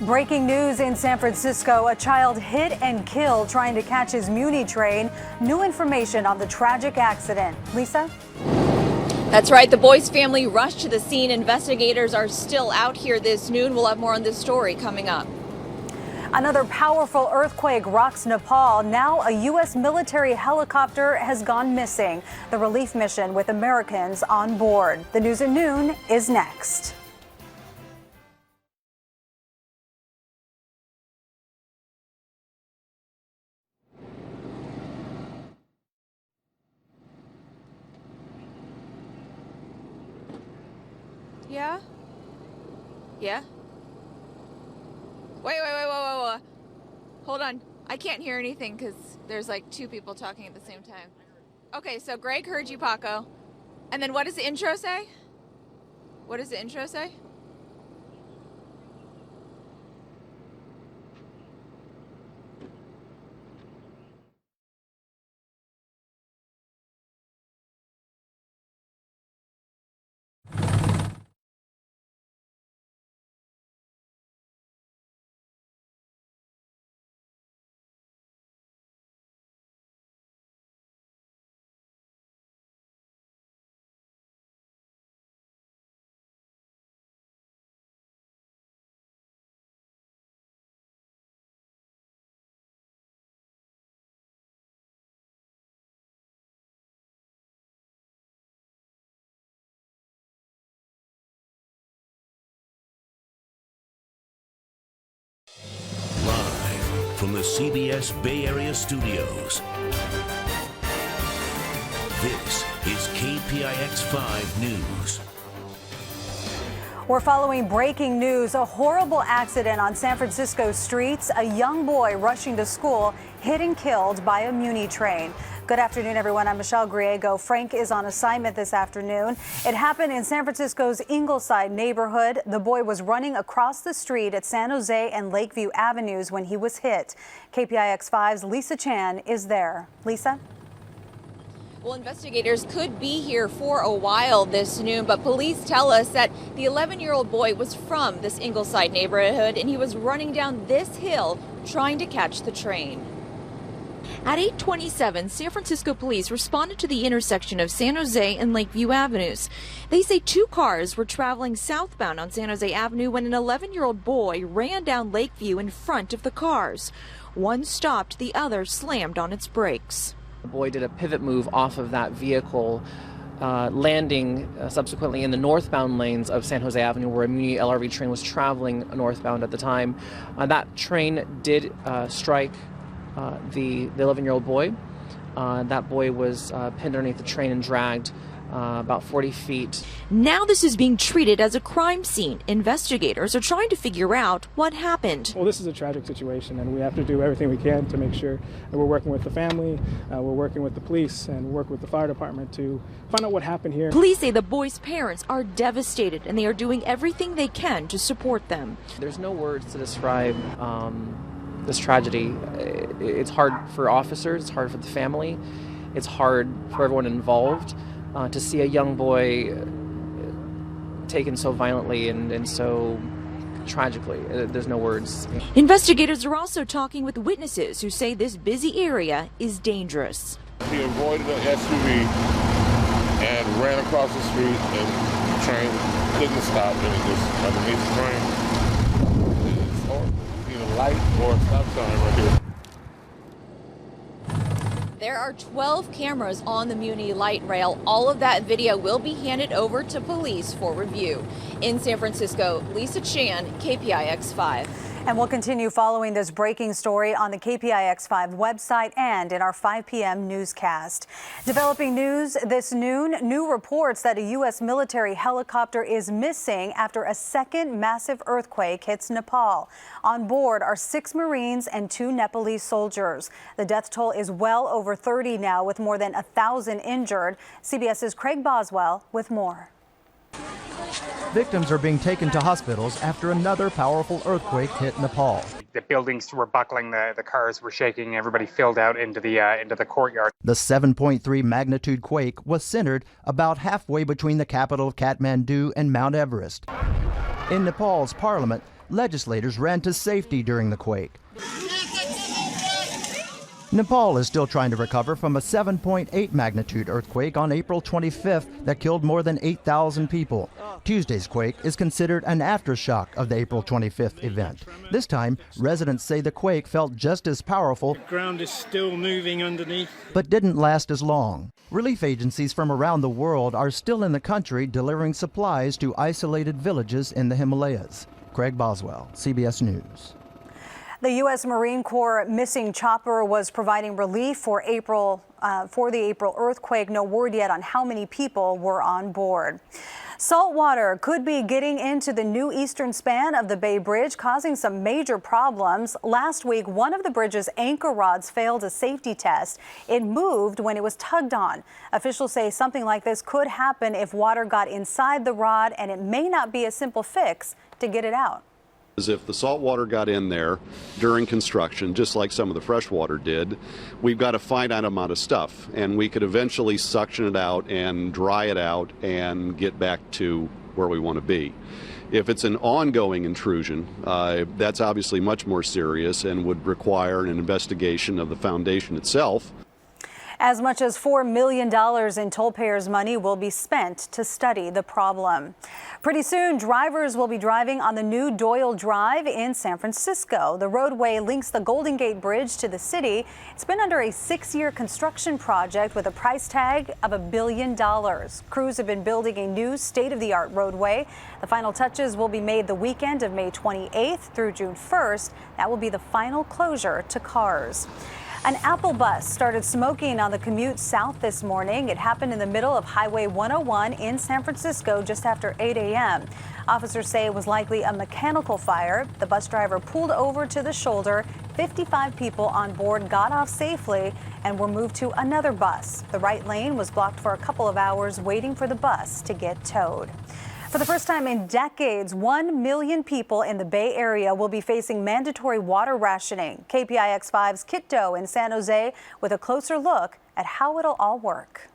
Breaking news in San Francisco, a child hit and killed trying to catch his Muni train. New information on the tragic accident. Lisa? That's right. The boy's family rushed to the scene. Investigators are still out here this noon. We'll have more on this story coming up. Another powerful earthquake rocks Nepal. Now a U.S. military helicopter has gone missing. The relief mission with Americans on board. The news at noon is next. Yeah? Yeah? Wait. Hold on. I can't hear anything because there's like two people talking at the same time. Okay, so Greg heard you, Paco. And then what does the intro say? What does the intro say? Live from the CBS Bay Area studios, this is KPIX 5 News. We're following breaking news. A horrible accident on San Francisco streets. A young boy rushing to school hit and killed by a Muni train. Good afternoon, everyone. I'm Michelle Griego. Frank is on assignment this afternoon. It happened in San Francisco's Ingleside neighborhood. The boy was running across the street at San Jose and Lakeview Avenues when he was hit. KPIX 5's Lisa Chan is there. Lisa? Well, investigators could be here for a while this noon, but police tell us that the 11-year-old boy was from this Ingleside neighborhood and he was running down this hill trying to catch the train. At 8:27, San Francisco police responded to the intersection of San Jose and Lakeview Avenues. They say two cars were traveling southbound on San Jose Avenue when an 11-year-old boy ran down Lakeview in front of the cars. One stopped, the other slammed on its brakes. The boy did a pivot move off of that vehicle, landing subsequently in the northbound lanes of San Jose Avenue, where a Muni LRV train was traveling northbound at the time. That train did strike the 11-year-old boy. That boy was pinned underneath the train and dragged about 40 feet. Now this is being treated as a crime scene. Investigators are trying to figure out what happened. Well, this is a tragic situation, and we have to do everything we can to make sure that we're working with the family, we're working with the police, and work with the fire department to find out what happened here. Police say the boys' parents are devastated, and they are doing everything they can to support them. There's no words to describe this tragedy. It's hard for officers, it's hard for the family, it's hard for everyone involved. To see a young boy taken so violently and so tragically, there's no words. Investigators are also talking with witnesses who say this busy area is dangerous. He avoided an SUV and ran across the street, and the train couldn't stop, and it just underneath the train. It's horrible. Either light or a stop sign right here. There are 12 cameras on the Muni light rail. All of that video will be handed over to police for review. In San Francisco, Lisa Chan, KPIX 5. And we'll continue following this breaking story on the KPIX 5 website and in our 5 p.m. newscast. Developing news this noon, new reports that a U.S. military helicopter is missing after a second massive earthquake hits Nepal. On board are 6 Marines and 2 Nepalese soldiers. The death toll is well over 30 now, with more than 1,000 injured. CBS's Craig Boswell with more. Victims are being taken to hospitals after another powerful earthquake hit Nepal. The buildings were buckling, the cars were shaking, everybody filled out into the courtyard. The 7.3 magnitude quake was centered about halfway between the capital of Kathmandu and Mount Everest. In Nepal's parliament, legislators ran to safety during the quake. Nepal is still trying to recover from a 7.8 magnitude earthquake on April 25th that killed more than 8,000 people. Tuesday's quake is considered an aftershock of the April 25th event. This time, residents say the quake felt just as powerful. The ground is still moving underneath, But didn't last as long. Relief agencies from around the world are still in the country delivering supplies to isolated villages in the Himalayas. Craig Boswell, CBS News. The U.S. Marine Corps missing chopper was providing relief for the April earthquake. No word yet on how many people were on board. Salt water could be getting into the new eastern span of the Bay Bridge, causing some major problems. Last week, one of the bridge's anchor rods failed a safety test. It moved when it was tugged on. Officials say something like this could happen if water got inside the rod, and it may not be a simple fix to get it out. If the salt water got in there during construction, just like some of the fresh water did, we've got a finite amount of stuff, and we could eventually suction it out and dry it out and get back to where we want to be. If it's an ongoing intrusion, that's obviously much more serious and would require an investigation of the foundation itself. As much as $4 million in toll-payers' money will be spent to study the problem. Pretty soon, drivers will be driving on the new Doyle Drive in San Francisco. The roadway links the Golden Gate Bridge to the city. It's been under a 6-year construction project with a price tag of $1 billion. Crews have been building a new state-of-the-art roadway. The final touches will be made the weekend of May 28th through June 1st. That will be the final closure to cars. An Apple bus started smoking on the commute south this morning. It happened in the middle of Highway 101 in San Francisco just after 8 a.m. Officers say it was likely a mechanical fire. The bus driver pulled over to the shoulder. 55 people on board got off safely and were moved to another bus. The right lane was blocked for a couple of hours, waiting for the bus to get towed. For the first time in decades, 1 million people in the Bay Area will be facing mandatory water rationing. KPIX5's Kit Doe in San Jose with a closer look at how it'll all work.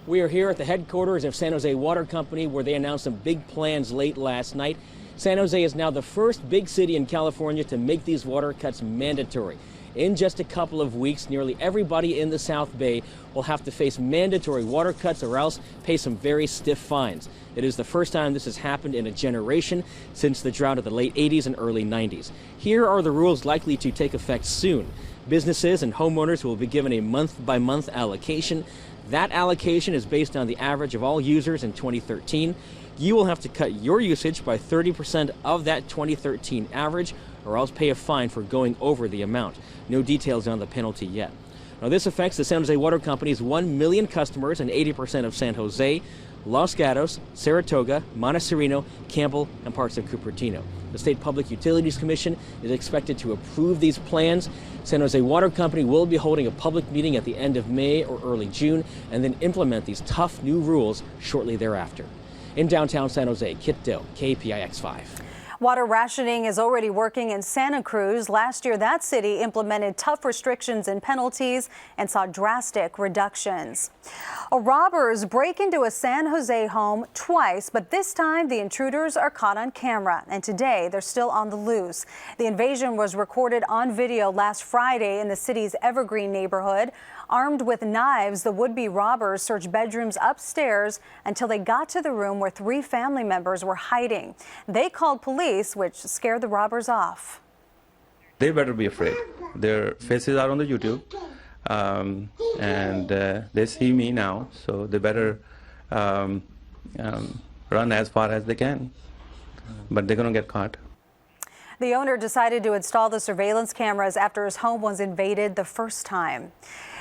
We are here at the headquarters of San Jose Water Company, where they announced some big plans late last night. San Jose is now the first big city in California to make these water cuts mandatory. In just a couple of weeks, nearly everybody in the South Bay will have to face mandatory water cuts or else pay some very stiff fines. It is the first time this has happened in a generation since the drought of the late 80s and early 90s. Here are the rules likely to take effect soon. Businesses and homeowners will be given a month-by-month allocation. That allocation is based on the average of all users in 2013. You will have to cut your usage by 30% of that 2013 average, or else pay a fine for going over the amount. No details on the penalty yet. Now, this affects the San Jose Water Company's 1 million customers and 80% of San Jose, Los Gatos, Saratoga, Montecito, Campbell, and parts of Cupertino. The State Public Utilities Commission is expected to approve these plans. San Jose Water Company will be holding a public meeting at the end of May or early June and then implement these tough new rules shortly thereafter. In downtown San Jose, Kit Doe, KPIX5. Water rationing is already working in Santa Cruz. Last year, that city implemented tough restrictions and penalties and saw drastic reductions. Robbers break into a San Jose home twice, but this time the intruders are caught on camera, and today they're still on the loose. The invasion was recorded on video last Friday in the city's Evergreen neighborhood. Armed with knives, the would-be robbers searched bedrooms upstairs until they got to the room where 3 family members were hiding. They called police, which scared the robbers off. They better be afraid. Their faces are on the YouTube, and they see me now, so they better run as far as they can. But they're going to get caught. The owner decided to install the surveillance cameras after his home was invaded the first time.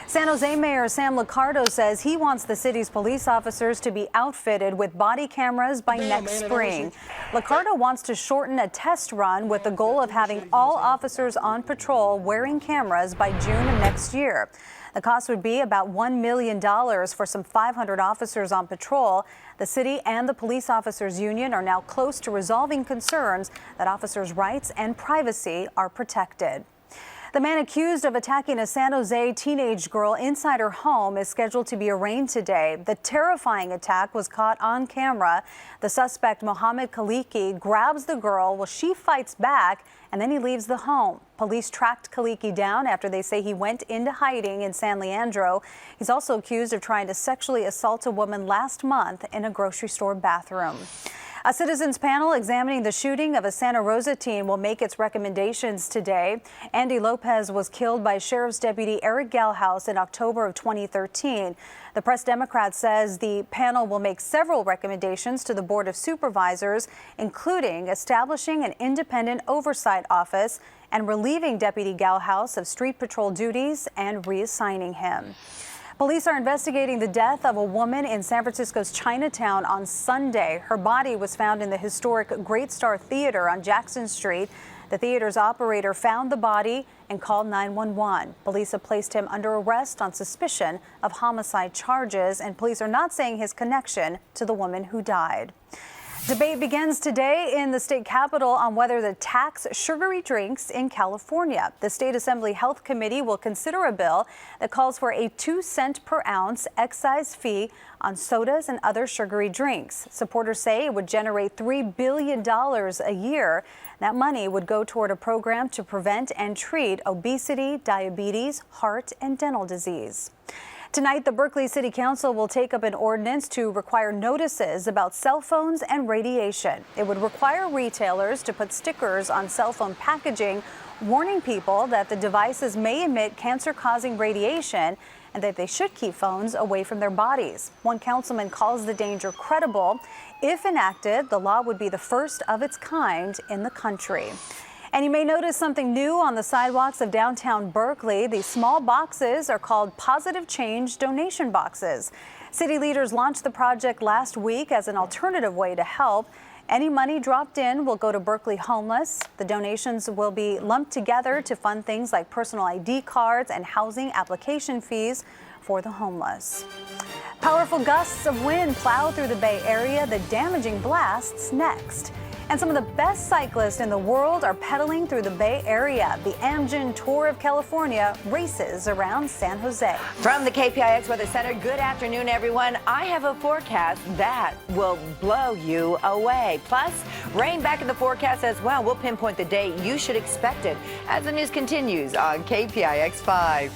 San Jose Mayor Sam Liccardo says he wants the city's police officers to be outfitted with body cameras by next spring. Liccardo wants to shorten a test run with the goal of having all officers on patrol wearing cameras by June of next year. The cost would be about $1 million for some 500 officers on patrol. The city and the Police Officers Union are now close to resolving concerns that officers' rights and privacy are protected. The man accused of attacking a San Jose teenage girl inside her home is scheduled to be arraigned today. The terrifying attack was caught on camera. The suspect, Mohammed Khaliki, grabs the girl while she fights back, and then he leaves the home. Police tracked Khaliki down after they say he went into hiding in San Leandro. He's also accused of trying to sexually assault a woman last month in a grocery store bathroom. A citizens panel examining the shooting of a Santa Rosa teen will make its recommendations today. Andy Lopez was killed by Sheriff's Deputy Eric Galhouse in October of 2013. The Press Democrat says the panel will make several recommendations to the Board of Supervisors, including establishing an independent oversight office and relieving Deputy Galhouse of street patrol duties and reassigning him. Police are investigating the death of a woman in San Francisco's Chinatown on Sunday. Her body was found in the historic Great Star Theater on Jackson Street. The theater's operator found the body and called 911. Police have placed him under arrest on suspicion of homicide charges, and police are not saying his connection to the woman who died. Debate begins today in the state capitol on whether to tax sugary drinks in California. The State Assembly Health Committee will consider a bill that calls for a 2-cent per ounce excise fee on sodas and other sugary drinks. Supporters say it would generate $3 billion a year. That money would go toward a program to prevent and treat obesity, diabetes, heart, and dental disease. Tonight, the Berkeley City Council will take up an ordinance to require notices about cell phones and radiation. It would require retailers to put stickers on cell phone packaging warning people that the devices may emit cancer-causing radiation and that they should keep phones away from their bodies. One councilman calls the danger credible. If enacted, the law would be the first of its kind in the country. And you may notice something new on the sidewalks of downtown Berkeley. These small boxes are called Positive Change donation boxes. City leaders launched the project last week as an alternative way to help. Any money dropped in will go to Berkeley homeless. The donations will be lumped together to fund things like personal ID cards and housing application fees for the homeless. Powerful gusts of wind plow through the Bay Area. The damaging blasts next. And some of the best cyclists in the world are pedaling through the Bay Area. The Amgen Tour of California races around San Jose. From the KPIX Weather Center, good afternoon, everyone. I have a forecast that will blow you away. Plus, rain back in the forecast as well. We'll pinpoint the day you should expect it as the news continues on KPIX 5.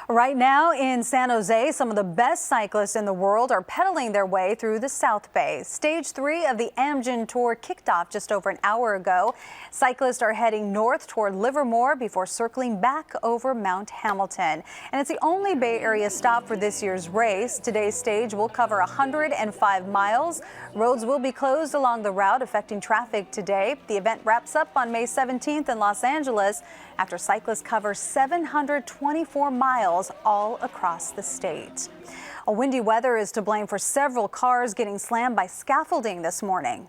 Right now in San Jose, some of the best cyclists in the world are pedaling their way through the South Bay. Stage 3 of the Amgen Tour kicked off just over an hour ago. Cyclists are heading north toward Livermore before circling back over Mount Hamilton. And it's the only Bay Area stop for this year's race. Today's stage will cover 105 miles. Roads will be closed along the route, affecting traffic today. The event wraps up on May 17th in Los Angeles after cyclists cover 724 miles all across the state. A windy weather is to blame for several cars getting slammed by scaffolding this morning.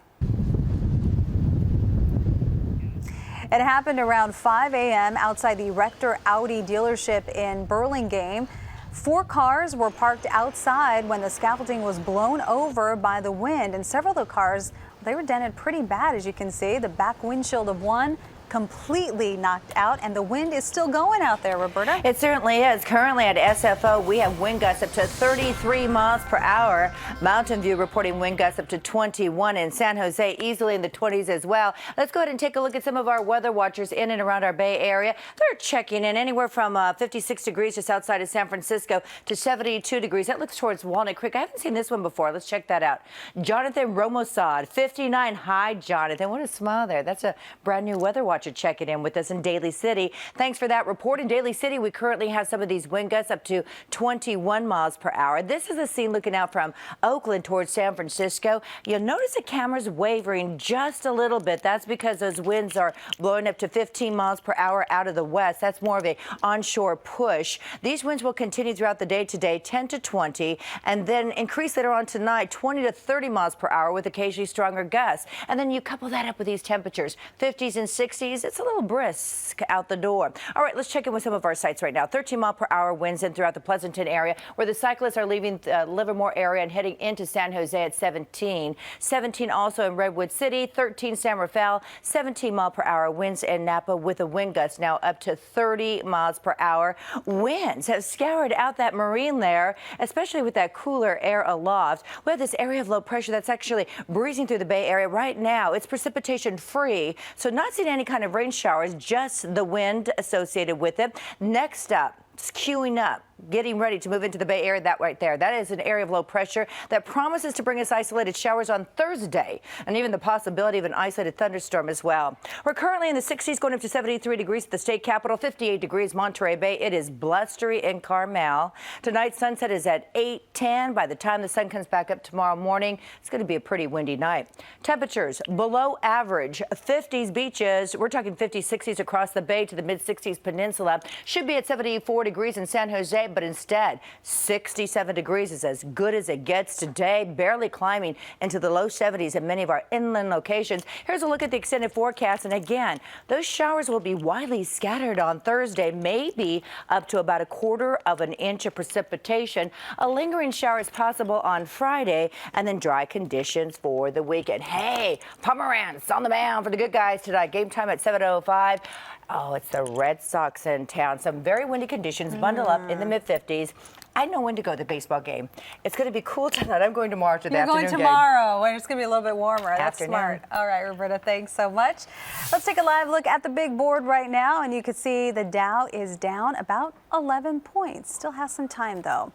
It happened around 5 a.m. outside the Rector Audi dealership in Burlingame. 4 cars were parked outside when the scaffolding was blown over by the wind, and several of the cars, they were dented pretty bad, as you can see. The back windshield of one completely knocked out, and the wind is still going out there, Roberta. It certainly is. Currently at SFO, we have wind gusts up to 33 miles per hour. Mountain View reporting wind gusts up to 21 in San Jose, easily in the 20s as well. Let's go ahead and take a look at some of our weather watchers in and around our Bay Area. They're checking in anywhere from 56 degrees just outside of San Francisco to 72 degrees. That looks towards Walnut Creek. I haven't seen this one before. Let's check that out. Jonathan Romosad, 59. Hi, Jonathan. What a smile there. That's a brand new weather watcher checking in with us in Daly City. Thanks for that report. In Daly City, we currently have some of these wind gusts up to 21 miles per hour. This is a scene looking out from Oakland towards San Francisco. You'll notice the camera's wavering just a little bit. That's because those winds are blowing up to 15 miles per hour out of the west. That's more of a onshore push. These winds will continue throughout the day today, 10 to 20, and then increase later on tonight, 20 to 30 miles per hour with occasionally stronger gusts. And then you couple that up with these temperatures, 50s and 60s. It's a little brisk out the door. All right, let's check in with some of our sites right now. 13 mile per hour winds in throughout the Pleasanton area, where the cyclists are leaving Livermore area and heading into San Jose at 17. 17 also in Redwood City, 13 San Rafael, 17 mile per hour winds in Napa with a wind gust now up to 30 miles per hour. Winds have scoured out that marine layer, especially with that cooler air aloft. We have this area of low pressure that's actually breezing through the Bay Area right now. It's precipitation free, so not seeing any kind of rain showers, just the wind associated with it. Next up, it's queuing up, getting ready to move into the Bay Area. That right there, that is an area of low pressure that promises to bring us isolated showers on Thursday, and even the possibility of an isolated thunderstorm as well. We're currently in the 60s, going up to 73 degrees at the state capital, 58 degrees Monterey Bay. It is blustery in Carmel. Tonight's sunset is at 8:10. By the time the sun comes back up tomorrow morning, it's going to be a pretty windy night. Temperatures below average, 50s beaches. We're talking 50s, 60s across the bay to the mid-60s peninsula. Should be at 74 degrees in San Jose, but instead 67 degrees is as good as it gets today, barely climbing into the low 70s in many of our inland locations. Here's a look at the extended forecast, and again, those showers will be widely scattered on Thursday, maybe up to about 1/4 of an inch of precipitation. A lingering shower is possible on Friday, and then dry conditions for the weekend. Hey, Pomeranz on the mound for the good guys tonight. Game time at 7:05. Oh, it's the Red Sox in town. Some very windy conditions. Bundle up in the mid-50s. I know when to go to the baseball game. It's going to be cool tonight. I'm going tomorrow to the afternoon game. You're going tomorrow when it's going to be a little bit warmer. That's Afternoon. smart. All right, Roberta, thanks so much. Let's take a live look at the big board right now, and you can see the Dow is down about 11 points. Still has some time, though.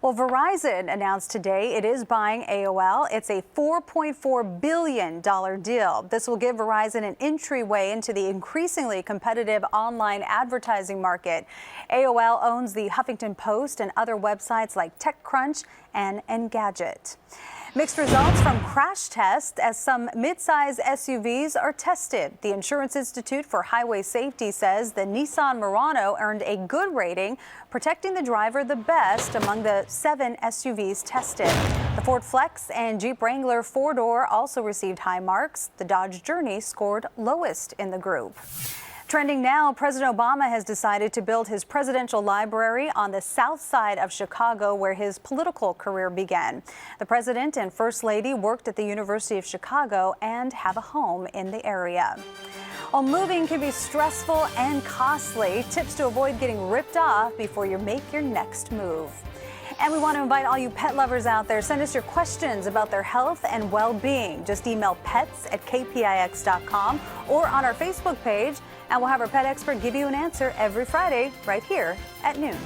Well, Verizon announced today it is buying AOL. It's a $4.4 billion deal. This will give Verizon an entryway into the increasingly competitive online advertising market. AOL owns the Huffington Post and other websites like TechCrunch and Engadget. Mixed results from crash tests as some midsize SUVs are tested. The Insurance Institute for Highway Safety says the Nissan Murano earned a good rating, protecting the driver the best among the 7 SUVs tested. The Ford Flex and Jeep Wrangler 4-door also received high marks. The Dodge Journey scored lowest in the group. Trending now, President Obama has decided to build his presidential library on the south side of Chicago, where his political career began. The president and first lady worked at the University of Chicago and have a home in the area. Well, moving can be stressful and costly. Tips to avoid getting ripped off before you make your next move. And we want to invite all you pet lovers out there. Send us your questions about their health and well-being. Just email pets@kpix.com or on our Facebook page, and we'll have our pet expert give you an answer every Friday right here at noon.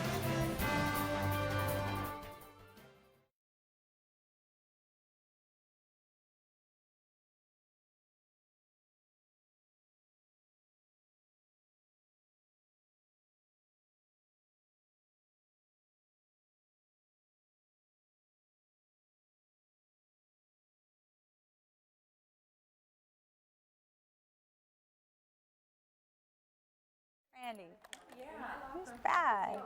Randy. Yeah. He's bad.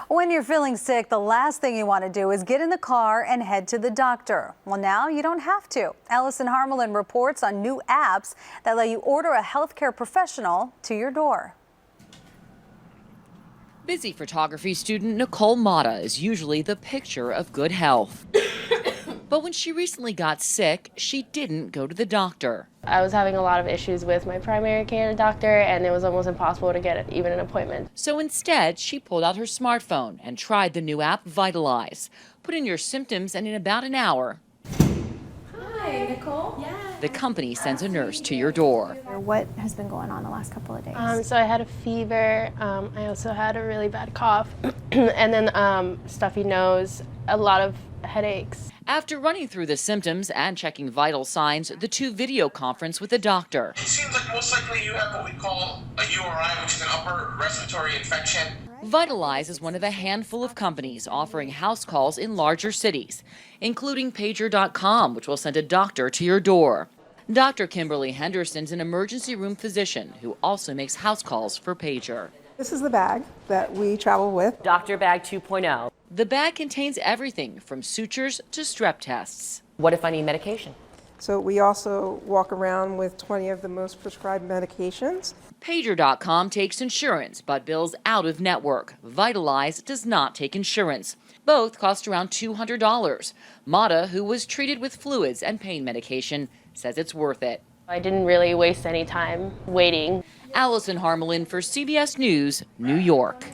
When you're feeling sick, the last thing you want to do is get in the car and head to the doctor. Well, now you don't have to. Allison Harmelin reports on new apps that let you order a healthcare professional to your door. Busy photography student Nicole Mata is usually the picture of good health. But when she recently got sick, she didn't go to the doctor. I was having a lot of issues with my primary care doctor, and it was almost impossible to get even an appointment. So instead, she pulled out her smartphone and tried the new app, Vitalize. Put in your symptoms, and in about an hour, Hi, Nicole. Yeah. the company sends a nurse to your door. What has been going on the last couple of days? So I had a fever. I also had a really bad cough, and then stuffy nose, a lot of headaches. After running through the symptoms and checking vital signs, the two video conference with the doctor. It seems like most likely you have what we call a URI, which is an upper respiratory infection. Vitalize is one of a handful of companies offering house calls in larger cities, including Pager.com, which will send a doctor to your door. Dr. Kimberly Henderson's an emergency room physician who also makes house calls for Pager. This is the bag that we travel with. Doctor Bag 2.0. The bag contains everything from sutures to strep tests. What if I need medication? So we also walk around with 20 of the most prescribed medications. Pager.com takes insurance, but bills out of network. Vitalize does not take insurance. Both cost around $200. Mata, who was treated with fluids and pain medication, says it's worth it. I didn't really waste any time waiting. Allison Harmelin for CBS News, New York.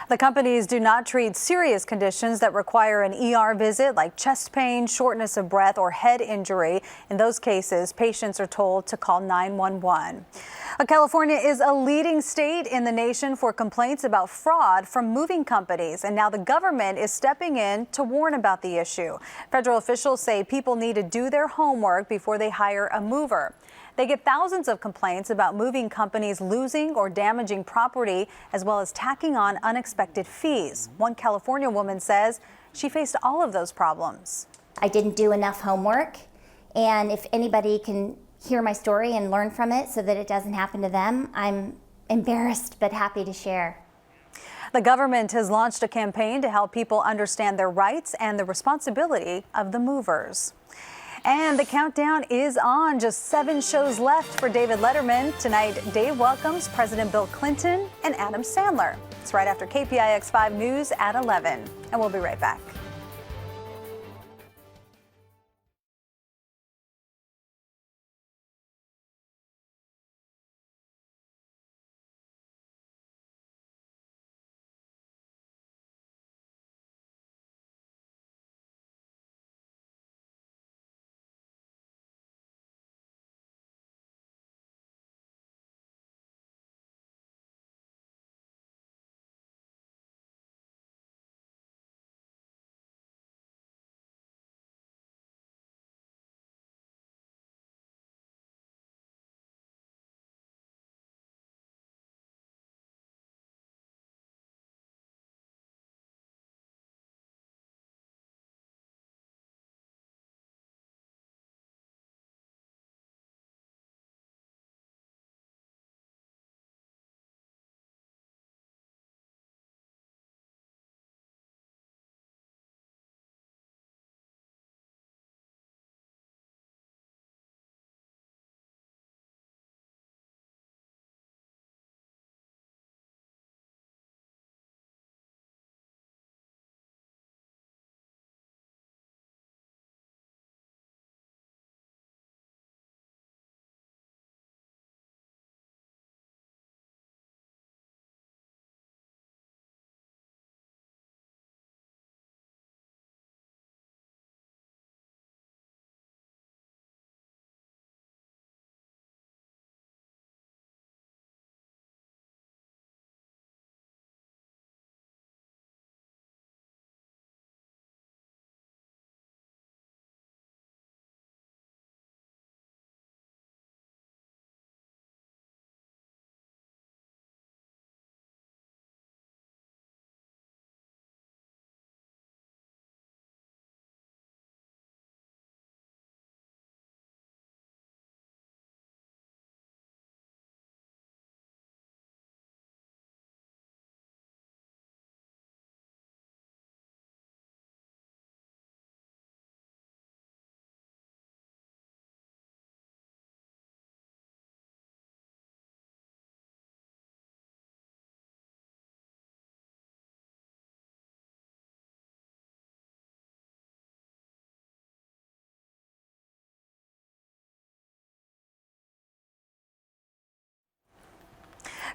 The companies do not treat serious conditions that require an ER visit like chest pain, shortness of breath, or head injury. In those cases, patients are told to call 911. California is a leading state in the nation for complaints about fraud from moving companies, and now the government is stepping in to warn about the issue. Federal officials say people need to do their homework before they hire a mover. They get thousands of complaints about moving companies losing or damaging property, as well as tacking on unexpected fees. One California woman says she faced all of those problems. I didn't do enough homework, and if anybody can hear my story and learn from it so that it doesn't happen to them, I'm embarrassed but happy to share. The government has launched a campaign to help people understand their rights and the responsibility of the movers. And the countdown is on. Just 7 shows left for David Letterman. Tonight, Dave welcomes President Bill Clinton and Adam Sandler. It's right after KPIX 5 News at 11. And we'll be right back.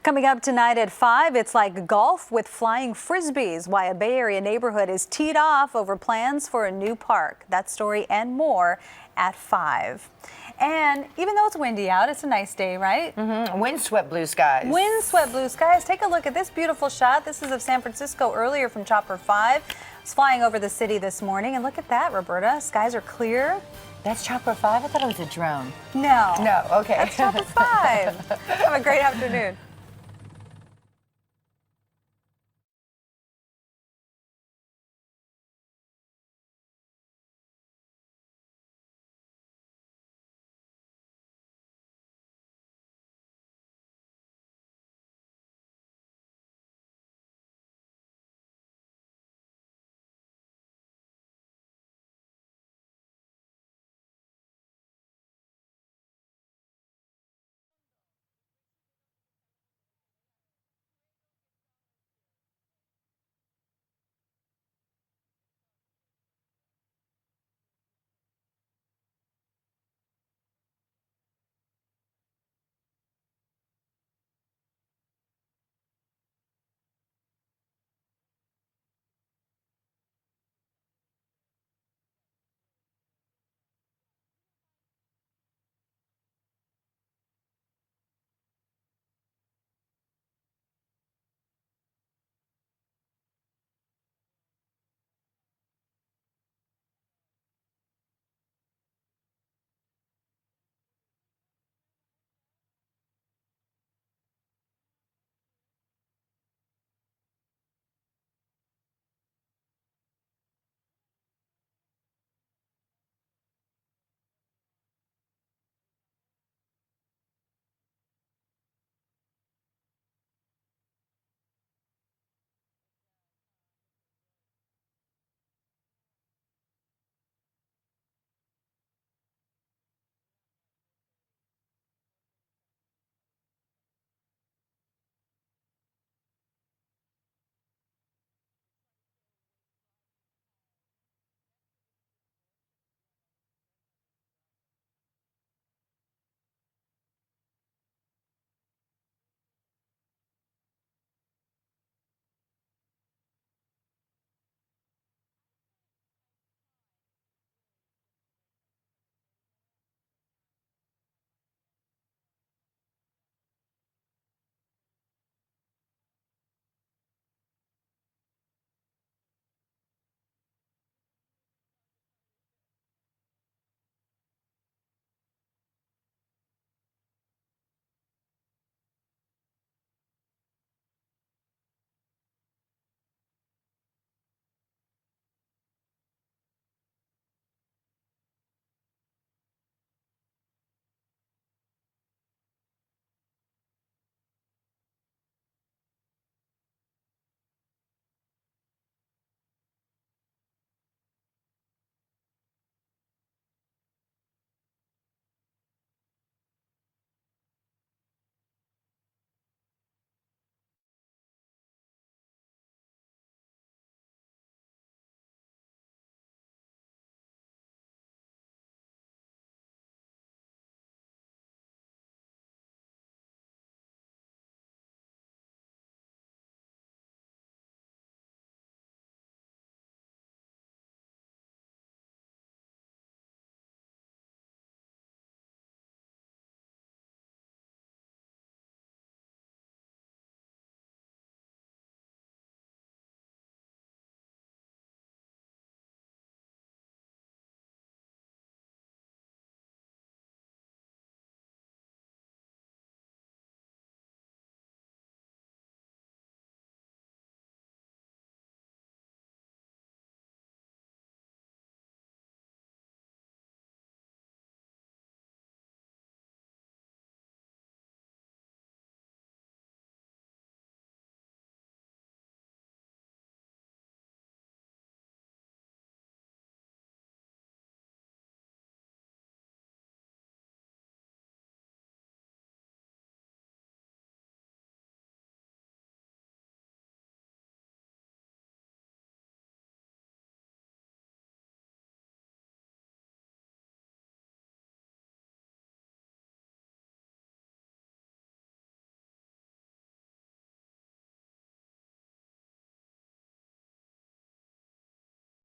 Coming up tonight at 5, it's like golf with flying frisbees. Why a Bay Area neighborhood is teed off over plans for a new park. That story and more at 5. And even though it's windy out, it's a nice day, right? Windswept blue skies. Windswept blue skies. Take a look at this beautiful shot. This is of San Francisco earlier from Chopper 5. It's flying over the city this morning. And look at that, Roberta. Skies are clear. That's Chopper 5? I thought it was a drone. No. No, okay. That's Chopper 5. Have a great afternoon.